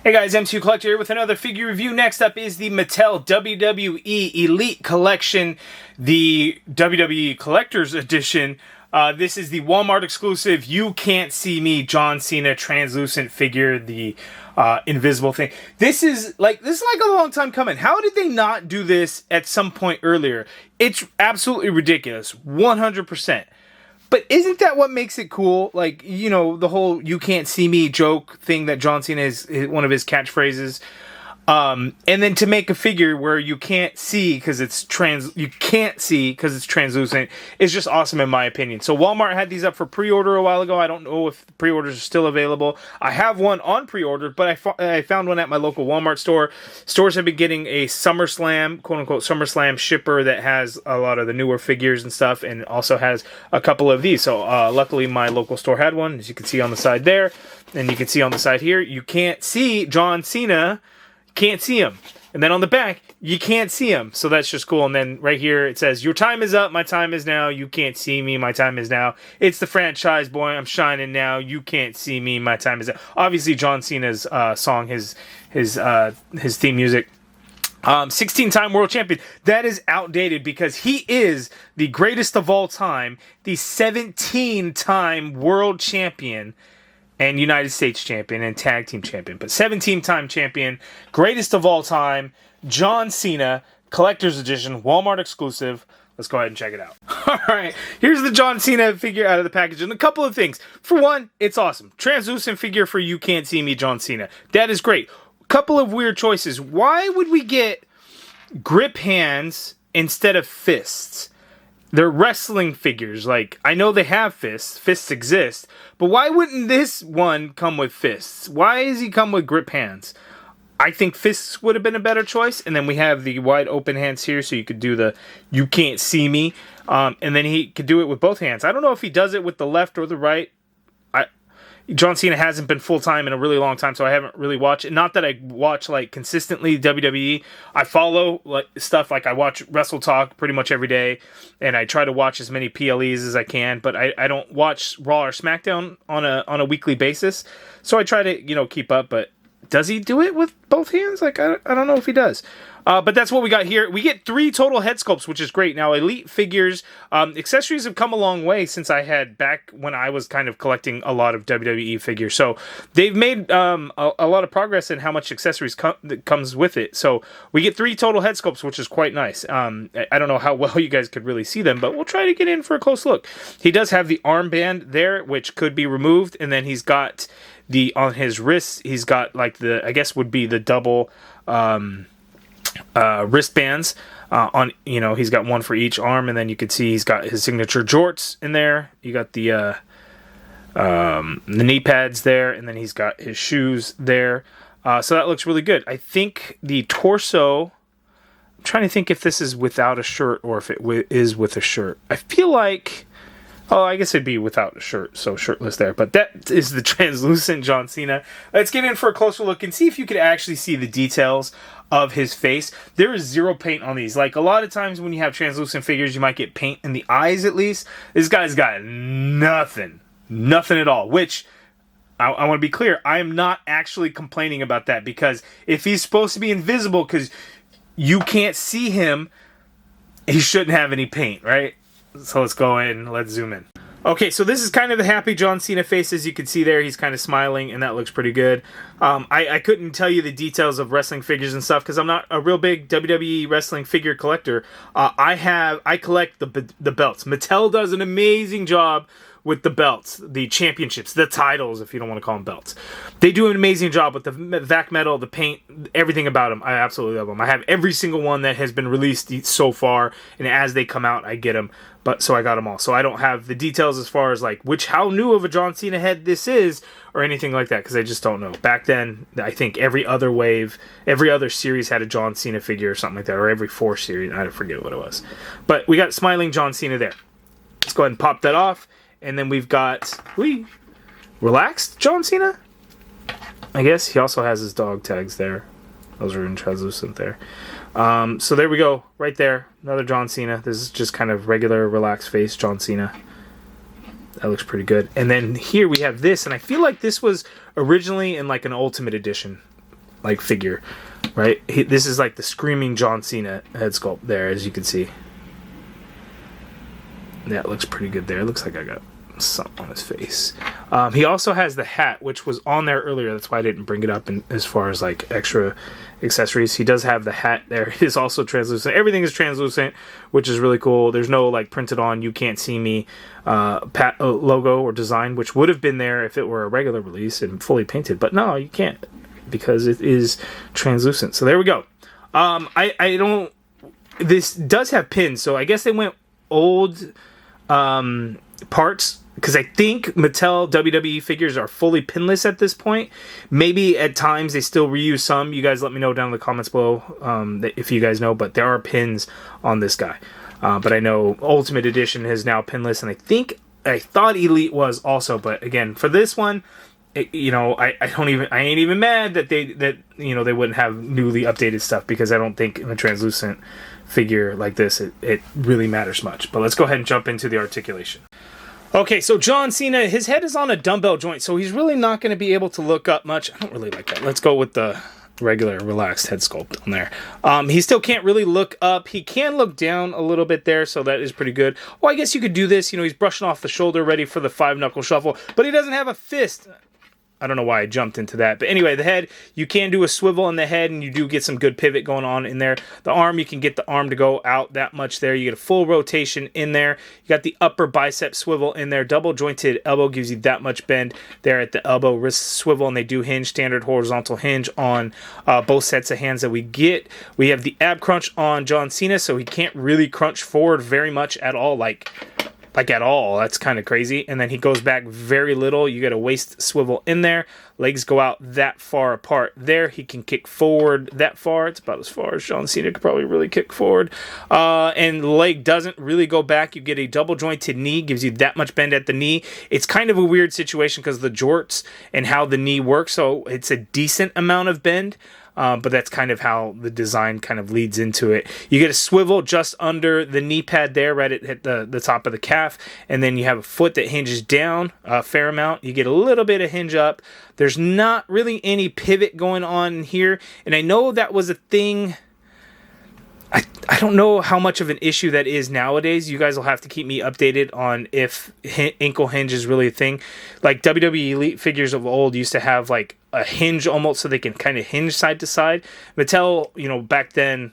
Hey guys, MCU Collector here with another figure review. Next up is the Mattel WWE Elite Collection, the WWE Collector's Edition. This is the Walmart exclusive You Can't See Me John Cena translucent figure, the invisible thing. This is like a long time coming. How did they not do this at some point earlier? It's absolutely ridiculous, 100%. But isn't that what makes it cool? Like, you know, the whole "you can't see me" joke thing that John Cena is one of his catchphrases. And then to make a figure where you can't see because it's translucent is just awesome in my opinion. So Walmart had these up for pre-order a while ago. I don't know if pre-orders are still available. I have one on pre-order, but I found one at my local Walmart store. Stores have been getting a SummerSlam, quote-unquote SummerSlam shipper that has a lot of the newer figures and stuff, and also has a couple of these. So luckily my local store had one, as you can see on the side there, and you can see on the side here. You can't see John Cena. Can't see him. And then on the back, you can't see him. So that's just cool. And then right here it says, "Your time is up, my time is now. You can't see me, my time is now. It's the franchise, boy, I'm shining now. You can't see me, my time is now." Obviously John Cena's song, his theme music. 16-time world champion. That is outdated because he is the greatest of all time, the 17-time world champion and United States champion and tag team champion, but 17-time champion, greatest of all time, John Cena, collector's edition, Walmart exclusive. Let's go ahead and check it out. All right, here's the John Cena figure out of the package, and a couple of things. For one, it's awesome. Translucent figure for You Can't See Me, John Cena. That is great. Couple of weird choices. Why would we get grip hands instead of fists? They're wrestling figures. Like, I know they have fists. Fists exist. But why wouldn't this one come with fists? Why does he come with grip hands? I think fists would have been a better choice. And then we have the wide open hands here, so you could do the "you can't see me." And then he could do it with both hands. I don't know if he does it with the left or the right. John Cena hasn't been full-time in a really long time, so I haven't really watched it. Not that I watch, like, consistently WWE. I follow like stuff, like I watch Wrestle Talk pretty much every day, and I try to watch as many PLEs as I can, but I don't watch Raw or SmackDown on a weekly basis, so I try to, you know, keep up, but does he do it with both hands? Like, I don't know if he does. But that's what we got here. We get 3 total head sculpts, which is great. Now, Elite figures, accessories have come a long way since I had back when I was kind of collecting a lot of WWE figures. So they've made a lot of progress in how much accessories that comes with it. So we get 3 total head sculpts, which is quite nice. I don't know how well you guys could really see them, but we'll try to get in for a close look. He does have the armband there, which could be removed, and then he's got on his wrists, he's got like I guess would be the double wristbands on, you know, he's got one for each arm, and then you can see he's got his signature jorts in there. You got the knee pads there, and then he's got his shoes there. So that looks really good. I think the torso, I'm trying to think if this is without a shirt or if it is with a shirt. I feel like, oh, I guess it'd be without a shirt, so shirtless there. But that is the translucent John Cena. Let's get in for a closer look and see if you could actually see the details of his face. There is zero paint on these. Like, a lot of times when you have translucent figures, you might get paint in the eyes at least. This guy's got nothing. Nothing at all. Which, I want to be clear, I am not actually complaining about that, because if he's supposed to be invisible because you can't see him, he shouldn't have any paint, right? So let's go in and let's zoom in. Okay, so this is kind of the happy John Cena face, as you can see there. He's kind of smiling, and that looks pretty good. I couldn't tell you the details of wrestling figures and stuff because I'm not a real big WWE wrestling figure collector. I collect the belts. Mattel does an amazing job with the belts, the championships, the titles, if you don't want to call them belts. They do an amazing job with the vac metal, the paint, everything about them. I absolutely love them. I have every single one that has been released so far, and as they come out, I get them. So I got them all. So I don't have the details as far as like how new of a John Cena head this is or anything like that, because I just don't know. Back then, I think every other wave, every other series had a John Cena figure or something like that, or every 4 series. I forget what it was. But we got smiling John Cena there. Let's go ahead and pop that off. And then we've got relaxed John Cena, I guess. He also has his dog tags there. Those are in translucent there. So there we go, right there. Another John Cena. This is just kind of regular, relaxed face John Cena. That looks pretty good. And then here we have this, and I feel like this was originally in like an Ultimate Edition. like figure, right? This is like the screaming John Cena head sculpt there, as you can see. That looks pretty good there. It looks like I got something on his face. He also has the hat, which was on there earlier. That's why I didn't bring it up as far as like extra accessories. He does have the hat there. It is also translucent. Everything is translucent, which is really cool. There's no like printed on "You Can't See Me" logo or design, which would have been there if it were a regular release and fully painted. But no, you can't, because it is translucent. So there we go. I don't. This does have pins, so I guess they went old parts, because I think Mattel WWE figures are fully pinless at this point. Maybe at times they still reuse some. You guys let me know down in the comments below if you guys know, but there are pins on this guy. But I know Ultimate Edition is now pinless, and I thought Elite was also, but again, for this one, I ain't even mad that they wouldn't have newly updated stuff, because I don't think in a translucent figure like this it really matters much. But let's go ahead and jump into the articulation. Okay, so John Cena, his head is on a dumbbell joint, so he's really not going to be able to look up much. I don't really like that. Let's go with the regular relaxed head sculpt on there. He still can't really look up. He can look down a little bit there, so that is pretty good. Oh, I guess you could do this. He's brushing off the shoulder, ready for the 5-knuckle shuffle, but he doesn't have a fist. I don't know why I jumped into that. But anyway, the head, you can do a swivel in the head, and you do get some good pivot going on in there. The arm, you can get the arm to go out that much there. You get a full rotation in there. You got the upper bicep swivel in there. Double jointed elbow gives you that much bend there at the elbow. Wrist swivel, and they do hinge, standard horizontal hinge on both sets of hands that we get. We have the ab crunch on John Cena, so he can't really crunch forward very much at all, like at all. That's kind of crazy. And then he goes back very little. You get a waist swivel in there. Legs go out that far apart there. He can kick forward that far. It's about as far as John Cena could probably really kick forward. And the leg doesn't really go back. You get a double jointed knee. Gives you that much bend at the knee. It's kind of a weird situation because of the jorts and how the knee works. So it's a decent amount of bend. But that's kind of how the design kind of leads into it. You get a swivel just under the knee pad there, right at the top of the calf, and then you have a foot that hinges down a fair amount. You get a little bit of hinge up. There's not really any pivot going on here, and I know that was a thing. I don't know how much of an issue that is nowadays. You guys will have to keep me updated on if ankle hinge is really a thing. Like WWE Elite figures of old used to have like a hinge almost, so they can kind of hinge side to side. Mattel, back then,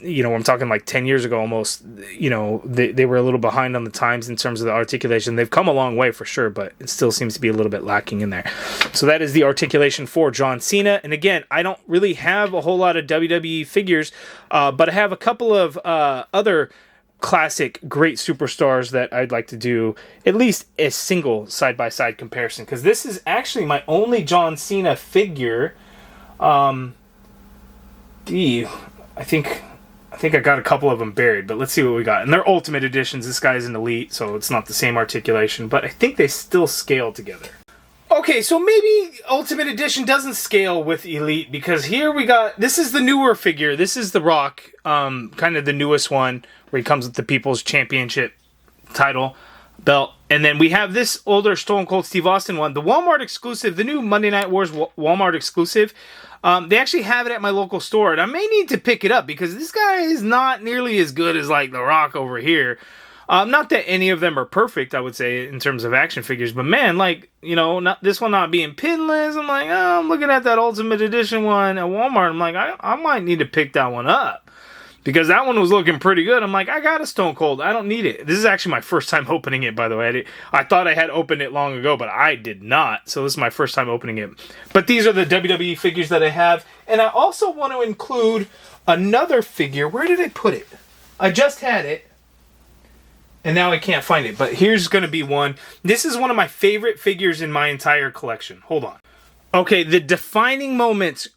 I'm talking like 10 years ago almost, they were a little behind on the times in terms of the articulation. They've come a long way for sure, but it still seems to be a little bit lacking in there. So that is the articulation for John Cena. And again, I don't really have a whole lot of WWE figures, but I have a couple of other classic great superstars that I'd like to do at least a single side-by-side comparison, because this is actually my only John Cena figure. I think I got a couple of them buried, but let's see what we got. And they're Ultimate Editions. This guy's an Elite, so it's not the same articulation, but I think they still scale together. Okay, so maybe Ultimate Edition doesn't scale with Elite, because here we got, this is the newer figure. This is The Rock, kind of the newest one, where he comes with the People's Championship title belt. And then we have this older Stone Cold Steve Austin one, the Walmart exclusive, the new Monday Night Wars Walmart exclusive. They actually have it at my local store, and I may need to pick it up because this guy is not nearly as good as like The Rock over here. Not that any of them are perfect, I would say, in terms of action figures, but man, not this one not being pinless. I'm like, I'm looking at that Ultimate Edition one at Walmart. I'm like, I might need to pick that one up, because that one was looking pretty good. I'm like, I got a Stone Cold. I don't need it. This is actually my first time opening it, by the way. I thought I had opened it long ago, but I did not. So this is my first time opening it. But these are the WWE figures that I have. And I also want to include another figure. Where did I put it? I just had it, and now I can't find it. But here's going to be one. This is one of my favorite figures in my entire collection. Hold on. Okay, the defining moments,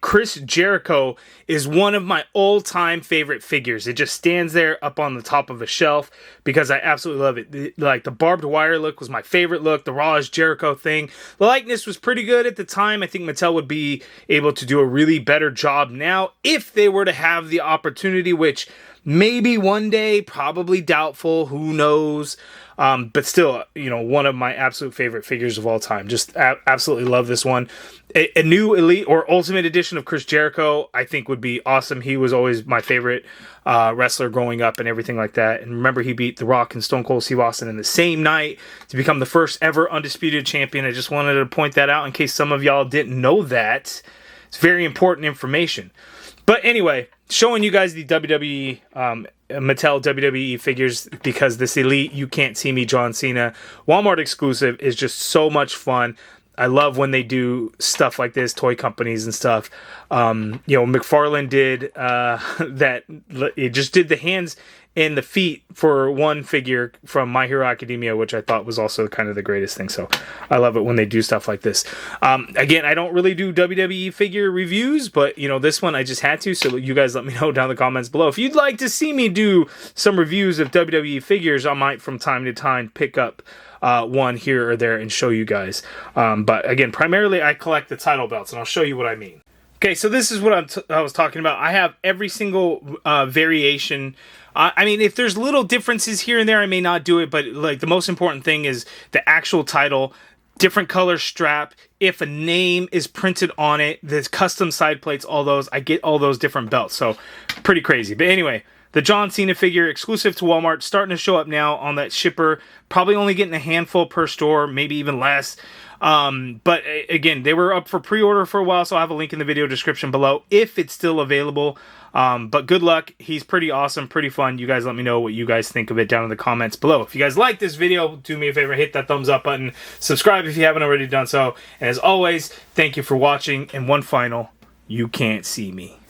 Chris Jericho is one of my all-time favorite figures. It just stands there up on the top of a shelf because I absolutely love it. The barbed wire look was my favorite look. The Raw is Jericho thing. The likeness was pretty good at the time. I think Mattel would be able to do a really better job now if they were to have the opportunity, which Maybe one day, probably doubtful, who knows. But still, one of my absolute favorite figures of all time. Just absolutely love this one. A new Elite or Ultimate Edition of Chris Jericho, I think would be awesome. He was always my favorite wrestler growing up and everything like that. And remember, he beat The Rock and Stone Cold Steve Austin in the same night to become the first ever undisputed champion. I just wanted to point that out in case some of y'all didn't know that. It's very important information. But anyway, showing you guys the WWE, Mattel WWE figures, because this Elite You Can't See Me John Cena Walmart exclusive is just so much fun. I love when they do stuff like this, toy companies and stuff. McFarlane did that. It just did the hands and the feet for one figure from My Hero Academia, which I thought was also kind of the greatest thing. So I love it when they do stuff like this. Again, I don't really do WWE figure reviews, but this one I just had to. So you guys let me know down in the comments below. If you'd like to see me do some reviews of WWE figures, I might from time to time pick up one here or there and show you guys. But again, primarily I collect the title belts, and I'll show you what I mean. Okay, so this is what I was talking about. I have every single variation. I mean, if there's little differences here and there, I may not do it, but like the most important thing is the actual title, different color strap. If a name is printed on it, there's custom side plates, all those. I get all those different belts, so pretty crazy. But anyway, the John Cena figure exclusive to Walmart, starting to show up now on that shipper. Probably only getting a handful per store, maybe even less. But again, they were up for pre-order for a while, so I'll have a link in the video description below if it's still available. But good luck. He's pretty awesome, pretty fun. You guys let me know what you guys think of it down in the comments below. If you guys like this video, do me a favor, hit that thumbs up button. Subscribe if you haven't already done so. And as always, thank you for watching. And one final, you can't see me.